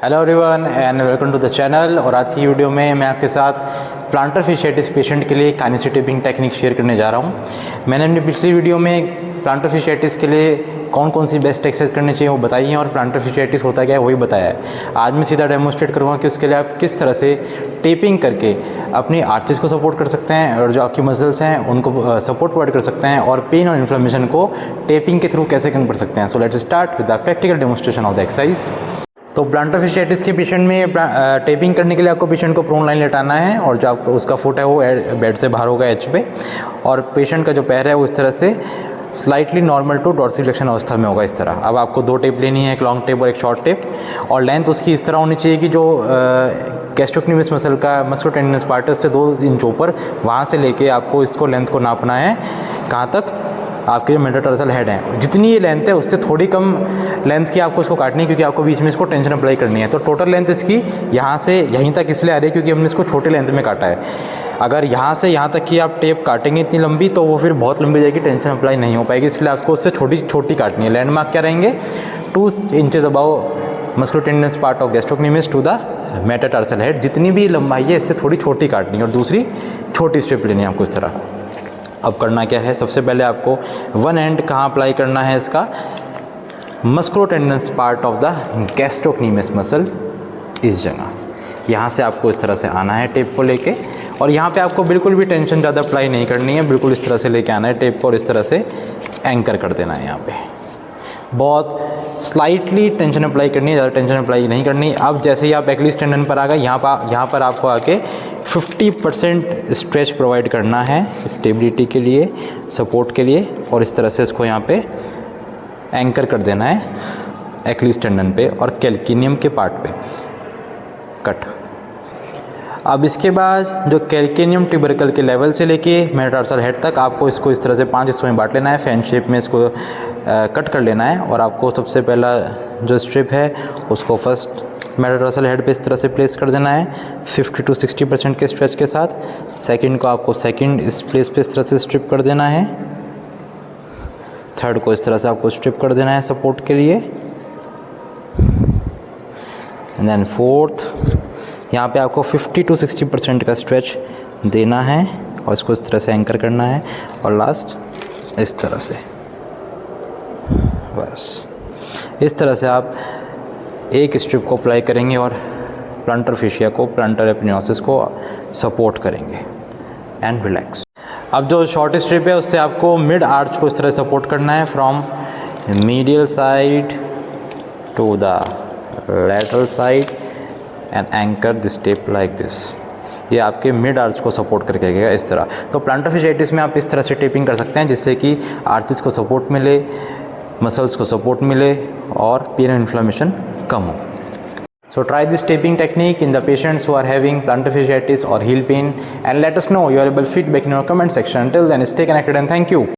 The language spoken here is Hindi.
Hello everyone and welcome to the channel. और आज की वीडियो में मैं आपके साथ प्लांटर फिशियाटिस पेशेंट के लिए काइनेसिस टेपिंग टेक्निक शेयर करने जा रहा हूं। मैंने अपनी पिछली वीडियो में प्लांटर फिशियाटिस के लिए कौन कौन सी बेस्ट एक्सरसाइज करनी चाहिए वो बताई है और प्लांटर फिशियाटिस होता क्या है वही बताया है। आज मैं सीधा डेमोस्ट्रेट करूँगा कि उसके लिए आप किस तरह से टेपिंग करके अपनी आर्चेस को सपोर्ट कर सकते हैं और जो आपकी मसल्स हैं उनको सपोर्ट प्रोवाइड कर सकते हैं और पेन और इन्फ्लेमेशन को टेपिंग के थ्रू कैसे कम कर सकते हैं। So let's start with the practical demonstration of the exercise. तो प्लांटर फिशियाटिस के पेशेंट में टेपिंग करने के लिए आपको पेशेंट को प्रोन लाइन लेटाना है और जो आपका उसका फुट है वो बेड से बाहर होगा एच पे, और पेशेंट का जो पैर है वो इस तरह से स्लाइटली नॉर्मल टू डॉर्सिफ्लेक्शन अवस्था में होगा इस तरह। अब आपको दो टेप लेनी है, एक लॉन्ग टेप और एक शॉर्ट टेप, और लेंथ उसकी इस तरह होनी चाहिए कि जो गैस्ट्रोक्नीमियस मसल का मस्कुलोटेंडिनस पार्ट है उससे 2 इंच ऊपर, वहाँ से लेके आपको इसको लेंथ को नापना है कहाँ तक, आपके जो मेटाटार्सल हेड है जितनी ये लेंथ है उससे थोड़ी कम लेंथ की आपको इसको काटनी है, क्योंकि आपको बीच में इसको टेंशन अप्लाई करनी है। तो टोटल लेंथ इसकी यहाँ से यहीं तक इसलिए आ रही है क्योंकि हमने इसको छोटे लेंथ में काटा है। अगर यहाँ से यहाँ तक की आप टेप काटेंगे इतनी लंबी तो वो फिर बहुत लंबी जाएगी, टेंशन अप्लाई नहीं हो पाएगी, इसलिए आपको उससे छोटी छोटी काटनी है। लैंडमार्क क्या रहेंगे, 2 inches above musculotendinous part of gastrocnemius to the metatarsal head. जितनी भी लंबाई है इससे थोड़ी छोटी काटनी है और दूसरी छोटी स्ट्रिप लेनी है आपको इस तरह। अब करना क्या है, सबसे पहले आपको वन एंड कहाँ अप्लाई करना है इसका, musculotendinous part of the gastrocnemius muscle, इस जगह यहाँ से आपको इस तरह से आना है टेप को लेके, और यहाँ पे आपको बिल्कुल भी टेंशन ज़्यादा अप्लाई नहीं करनी है, बिल्कुल इस तरह से लेके आना है टेप को और इस तरह से एंकर कर देना है। यहाँ पे बहुत स्लाइटली टेंशन अप्लाई करनी है, ज़्यादा टेंशन अप्लाई नहीं करनी। अब जैसे ही आप एक्लिस टेंडन पर आ गए, यहाँ पर आपको आके 50% स्ट्रेच प्रोवाइड करना है स्टेबिलिटी के लिए, सपोर्ट के लिए, और इस तरह से इसको यहाँ पे एंकर कर देना है एक्लिस टेंडन पे और कैल्किनियम के पार्ट पे कट। अब इसके बाद जो कैल्किनियम ट्यूबरकल के लेवल से लेके मेटाटार्सल हेड तक आपको इसको इस तरह से 5 हिस्सों में बांट लेना है, फैन शेप में इसको कट कर लेना है। और आपको सबसे पहला जो स्ट्रिप है उसको फर्स्ट मेटाटार्सल हेड पे इस तरह से प्लेस कर देना है 50 to 60% के स्ट्रेच के साथ। सेकंड को आपको सेकंड इस प्लेस पे इस तरह से स्ट्रिप कर देना है। थर्ड को इस तरह से आपको स्ट्रिप कर देना है सपोर्ट के लिए। एंड देन फोर्थ, यहाँ पे आपको 50 to 60% का स्ट्रेच देना है और इसको इस तरह से एंकर करना है, और लास्ट इस तरह से। बस इस तरह से आप एक स्ट्रिप को अप्लाई करेंगे और प्लांटर फेशिया को, प्लांटर एपिनियोसिस को सपोर्ट करेंगे एंड रिलैक्स। अब जो शॉर्ट स्ट्रिप है उससे आपको मिड आर्च को इस तरह सपोर्ट करना है from medial side to the lateral side and anchor this tape like this. ये आपके मिड आर्च को सपोर्ट करके आएगा इस तरह। तो प्लांटर फिशियाटिस में आप इस तरह से टेपिंग कर सकते हैं जिससे कि आर्चेस को सपोर्ट मिले, मसल्स को सपोर्ट मिले और पेन इन्फ्लेमेशन कम हो। So try this taping technique in the patients who are having plantar fasciitis or heel pain and let us know your feedback in our comment section. Until then, stay connected and thank you.